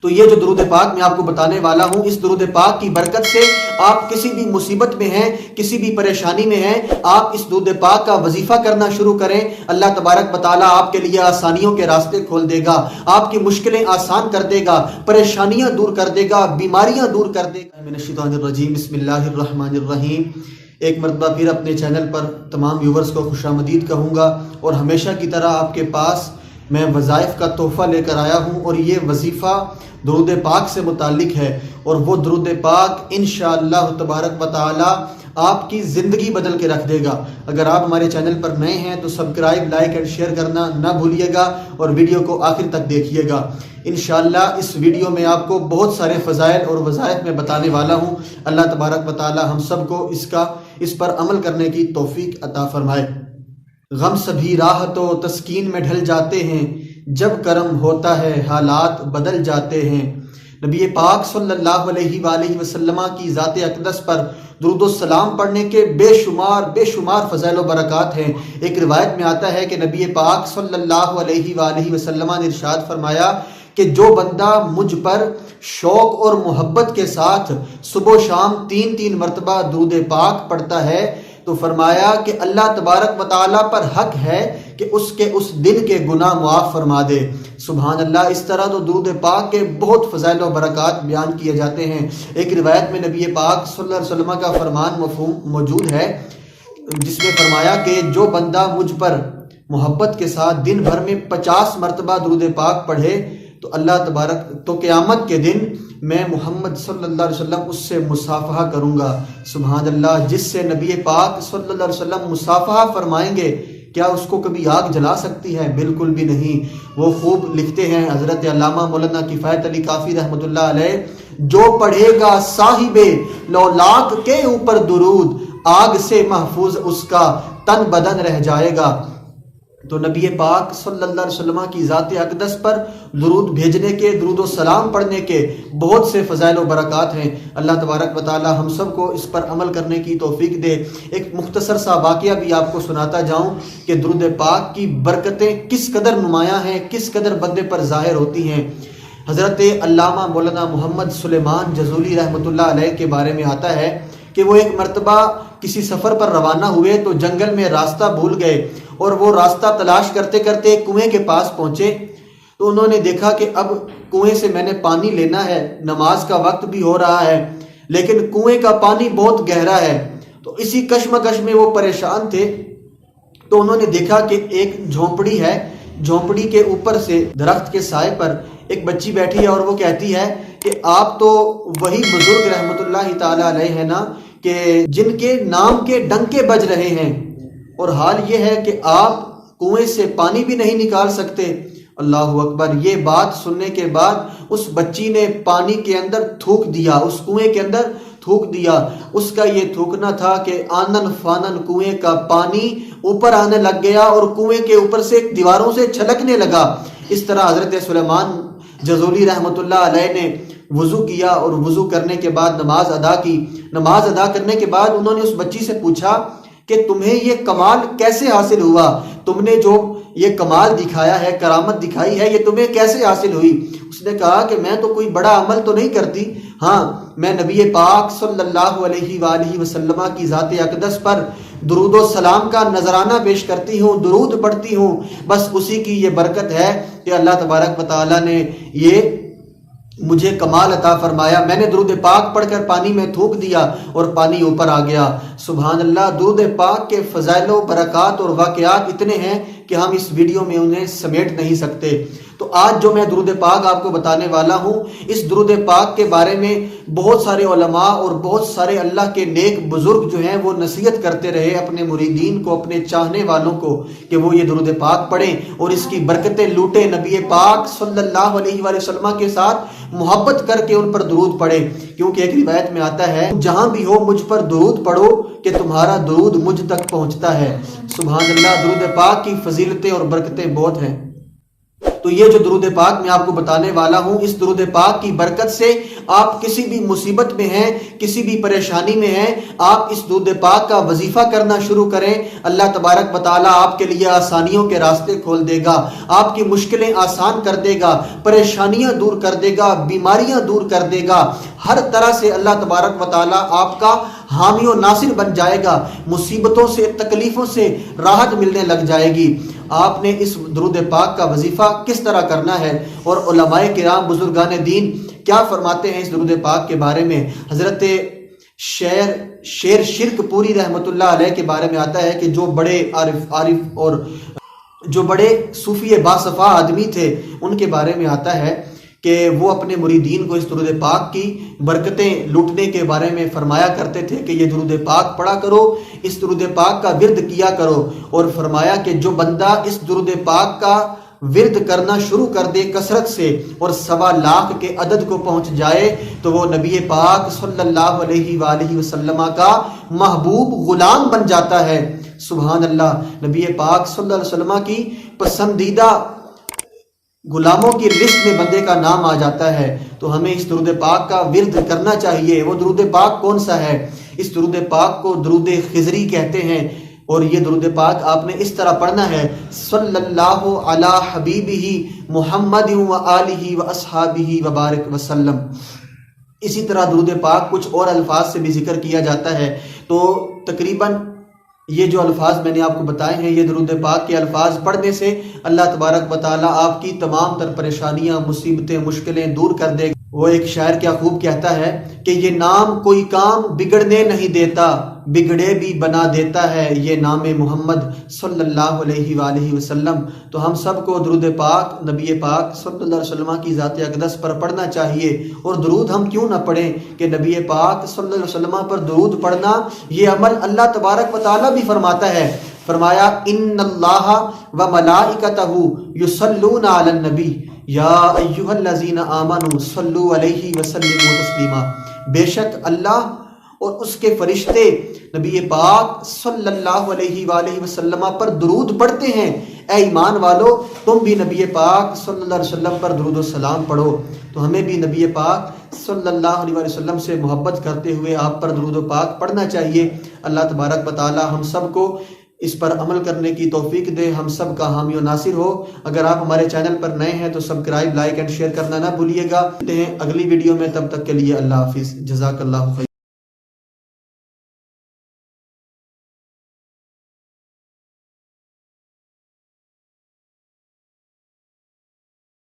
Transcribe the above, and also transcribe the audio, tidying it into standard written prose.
تو یہ جو درود پاک میں آپ کو بتانے والا ہوں، اس درود پاک کی برکت سے آپ کسی بھی مصیبت میں ہیں، کسی بھی پریشانی میں ہیں، آپ اس درود پاک کا وظیفہ کرنا شروع کریں، اللہ تبارک و تعالیٰ آپ کے لیے آسانیوں کے راستے کھول دے گا، آپ کی مشکلیں آسان کر دے گا، پریشانیاں دور کر دے گا، بیماریاں دور کر دے گا۔ من الشیطان الرجیم، بسم اللہ الرحمن الرحیم۔ ایک مرتبہ پھر اپنے چینل پر تمام ویورز کو خوش آمدید کہوں گا، اور ہمیشہ کی طرح آپ کے پاس میں وظائف کا تحفہ لے کر آیا ہوں، اور یہ وظیفہ درود پاک سے متعلق ہے، اور وہ درود پاک انشاءاللہ تبارک و تعالی آپ کی زندگی بدل کے رکھ دے گا۔ اگر آپ ہمارے چینل پر نئے ہیں تو سبسکرائب، لائک اور شیئر کرنا نہ بھولیے گا، اور ویڈیو کو آخر تک دیکھیے گا۔ انشاءاللہ اس ویڈیو میں آپ کو بہت سارے فضائل اور وظائف میں بتانے والا ہوں۔ اللہ تبارک و تعالی ہم سب کو اس پر عمل کرنے کی توفیق عطا فرمائے۔ غم سبھی راحت و تسکین میں ڈھل جاتے ہیں، جب کرم ہوتا ہے حالات بدل جاتے ہیں۔ نبی پاک صلی اللہ علیہ وآلہ وسلم کی ذات اقدس پر درود و سلام پڑھنے کے بے شمار فضائل و برکات ہیں۔ ایک روایت میں آتا ہے کہ نبی پاک صلی اللہ علیہ وآلہ وسلم نے ارشاد فرمایا کہ جو بندہ مجھ پر شوق اور محبت کے ساتھ صبح و شام 3 مرتبہ درود پاک پڑھتا ہے تو فرمایا کہ اللہ تبارک و تعالیٰ پر حق ہے کہ اس دن کے گناہ معاف فرما دے۔ سبحان اللہ۔ اس طرح تو درود پاک کے بہت فضائل و برکات بیان کیے جاتے ہیں۔ ایک روایت میں نبی پاک صلی اللہ علیہ وسلم کا فرمان مفہوم موجود ہے، جس میں فرمایا کہ جو بندہ مجھ پر محبت کے ساتھ دن بھر میں 50 مرتبہ درود پاک پڑھے تو قیامت کے دن میں محمد صلی اللہ علیہ وسلم اس سے مصافحہ کروں گا۔ سبحان اللہ۔ جس سے نبی پاک صلی اللہ علیہ وسلم مصافحہ فرمائیں گے، کیا اس کو کبھی آگ جلا سکتی ہے؟ بالکل بھی نہیں۔ وہ خوب لکھتے ہیں حضرت علامہ مولانا کفایت علی کافی رحمۃ اللہ علیہ، جو پڑھے گا صاحب لولاک کے اوپر درود، آگ سے محفوظ اس کا تن بدن رہ جائے گا۔ تو نبی پاک صلی اللہ علیہ وسلم کی ذات اقدس پر درود بھیجنے کے، درود و سلام پڑھنے کے بہت سے فضائل و برکات ہیں۔ اللہ تبارک و تعالی ہم سب کو اس پر عمل کرنے کی توفیق دے۔ ایک مختصر سا واقعہ بھی آپ کو سناتا جاؤں کہ درود پاک کی برکتیں کس قدر نمایاں ہیں، کس قدر بندے پر ظاہر ہوتی ہیں۔ حضرت علامہ مولانا محمد سلیمان جزولی رحمۃ اللہ علیہ کے بارے میں آتا ہے کہ وہ ایک مرتبہ کسی سفر پر روانہ ہوئے تو جنگل میں راستہ بھول گئے، اور وہ راستہ تلاش کرتے کرتے کنویں کے پاس پہنچے تو انہوں نے دیکھا کہ اب کنویں سے میں نے پانی لینا ہے، نماز کا وقت بھی ہو رہا ہے، لیکن کنویں کا پانی بہت گہرا ہے۔ تو اسی کشمکش میں وہ پریشان تھے، تو انہوں نے دیکھا کہ ایک جھونپڑی ہے، جھونپڑی کے اوپر سے درخت کے سائے پر ایک بچی بیٹھی ہے، اور وہ کہتی ہے کہ آپ تو وہی بزرگ رحمت اللہ تعالی علیہ ہیں نا کہ جن کے نام کے ڈنکے بج رہے ہیں، اور حال یہ ہے کہ آپ کنویں سے پانی بھی نہیں نکال سکتے۔ اللہ اکبر۔ یہ بات سننے کے بعد اس بچی نے پانی کے اندر تھوک دیا، اس کنویں کے اندر تھوک دیا۔ اس کا یہ تھوکنا تھا کہ آنن فانن کنویں کا پانی اوپر آنے لگ گیا، اور کنویں کے اوپر سے دیواروں سے چھلکنے لگا۔ اس طرح حضرت سلیمان جزولی رحمۃ اللہ علیہ نے وضو کیا، اور وضو کرنے کے بعد نماز ادا کی۔ نماز ادا کرنے کے بعد انہوں نے اس بچی سے پوچھا کہ تمہیں یہ کمال کیسے حاصل ہوا؟ تم نے جو یہ کمال دکھایا ہے، کرامت دکھائی ہے، یہ تمہیں کیسے حاصل ہوئی؟ اس نے کہا کہ میں تو کوئی بڑا عمل تو نہیں کرتی، ہاں میں نبی پاک صلی اللہ علیہ وآلہ وسلم کی ذات اقدس پر درود و سلام کا نذرانہ پیش کرتی ہوں، درود پڑھتی ہوں، بس اسی کی یہ برکت ہے کہ اللہ تبارک و تعالی نے یہ مجھے کمال عطا فرمایا۔ میں نے درود پاک پڑھ کر پانی میں تھوک دیا اور پانی اوپر آ گیا۔ سبحان اللہ۔ درود پاک کے فضائل و برکات اور واقعات اتنے ہیں کہ ہم اس ویڈیو میں انہیں سمیٹ نہیں سکتے۔ تو آج جو میں درود پاک آپ کو بتانے والا ہوں، اس درود پاک کے بارے میں بہت سارے علماء اور بہت سارے اللہ کے نیک بزرگ جو ہیں وہ نصیحت کرتے رہے اپنے مریدین کو، اپنے چاہنے والوں کو کہ وہ یہ درود پاک پڑھیں اور اس کی برکتیں لوٹیں، نبی پاک صلی اللہ علیہ وآلہ وسلم کے ساتھ محبت کر کے ان پر درود پڑھیں، کیونکہ ایک روایت میں آتا ہے جہاں بھی ہو مجھ پر درود پڑھو کہ تمہارا درود مجھ تک پہنچتا ہے۔ سبحان اللہ۔ درود پاک کی فضیلتیں اور برکتیں بہت ہیں۔ تو تو یہ جو درود پاک میں آپ کو بتانے والا ہوں، اس درود پاک کی برکت سے آپ کسی بھی مصیبت میں ہیں، کسی بھی پریشانی میں ہیں، آپ اس درود پاک کا وظیفہ کرنا شروع کریں، اللہ تبارک و تعالیٰ آپ کے لیے آسانیوں کے راستے کھول دے گا، آپ کی مشکلیں آسان کر دے گا، پریشانیاں دور کر دے گا، بیماریاں دور کر دے گا، ہر طرح سے اللہ تبارک و تعالیٰ آپ کا حامی و ناصر بن جائے گا، مصیبتوں سے تکلیفوں سے راحت ملنے لگ جائے گی۔ آپ نے اس درود پاک کا وظیفہ کس طرح کرنا ہے اور علماء کرام بزرگان دین کیا فرماتے ہیں اس درود پاک کے بارے میں؟ حضرت شیر شرک پوری رحمت اللہ علیہ کے بارے میں آتا ہے کہ جو بڑے عارف اور جو بڑے صوفی باصفا آدمی تھے، ان کے بارے میں آتا ہے کہ وہ اپنے مریدین کو اس درود پاک کی برکتیں لوٹنے کے بارے میں فرمایا کرتے تھے کہ یہ درود پاک پڑھا کرو، اس درود پاک کا ورد کیا کرو، اور فرمایا کہ جو بندہ اس درود پاک کا ورد کرنا شروع کر دے کثرت سے اور 1.25 لاکھ کے عدد کو پہنچ جائے تو وہ نبی پاک صلی اللہ علیہ وآلہ وسلم کا محبوب غلام بن جاتا ہے۔ سبحان اللہ، نبی پاک صلی اللہ علیہ وسلم کی پسندیدہ غلاموں کی لسٹ میں بندے کا نام آ جاتا ہے۔ تو ہمیں اس درود پاک کا ورد کرنا چاہیے۔ وہ درود پاک کون سا ہے؟ اس درود پاک کو درود خضری کہتے ہیں، اور یہ درود پاک آپ نے اس طرح پڑھنا ہے: صلی اللہ علی حبیبہ محمد و آلہ و اصحابہ وبارک وسلم۔ اسی طرح درود پاک کچھ اور الفاظ سے بھی ذکر کیا جاتا ہے۔ تو تقریباً یہ جو الفاظ میں نے آپ کو بتائے ہیں، یہ درود پاک کے الفاظ پڑھنے سے اللہ تبارک و تعالیٰ آپ کی تمام تر پریشانیاں، مصیبتیں، مشکلیں دور کر دے گا۔ وہ ایک شاعر کیا خوب کہتا ہے کہ یہ نام کوئی کام بگڑنے نہیں دیتا، بگڑے بھی بنا دیتا ہے یہ نام محمد صلی اللہ علیہ وآلہ وسلم۔ تو ہم سب کو درود پاک نبی پاک صلی اللہ علیہ وسلم کی ذات اقدس پر پڑھنا چاہیے۔ اور درود ہم کیوں نہ پڑھیں کہ نبی پاک صلی اللہ علیہ وسلم پر درود پڑھنا یہ عمل اللہ تبارک و تعالیٰ بھی فرماتا ہے۔ فرمایا: ان اللہ و ملائکتہ یصلون علی النبی یا ایھا الذین آمنوا صلوا علیہ وسلموا تسلیما۔ بے شک اللہ اور اس کے فرشتے نبی پاک صلی اللہ علیہ وآلہ وسلم پر درود پڑھتے ہیں۔ اے ایمان والو، تم بھی نبی پاک صلی اللہ علیہ وسلم پر درود و سلام پڑھو۔ تو ہمیں بھی نبی پاک صلی اللہ علیہ وسلم سے محبت کرتے ہوئے آپ پر درود و پاک پڑھنا چاہیے۔ اللہ تبارک و تعالی ہم سب کو اس پر عمل کرنے کی توفیق دے، ہم سب کا حامی و ناصر ہو۔ اگر آپ ہمارے چینل پر نئے ہیں تو سبسکرائب، لائک اینڈ شیئر کرنا نہ بھولیے گا۔ ملتے ہیں اگلی ویڈیو میں، تب تک کے لیے اللہ حافظ، جزاک اللہ خیر۔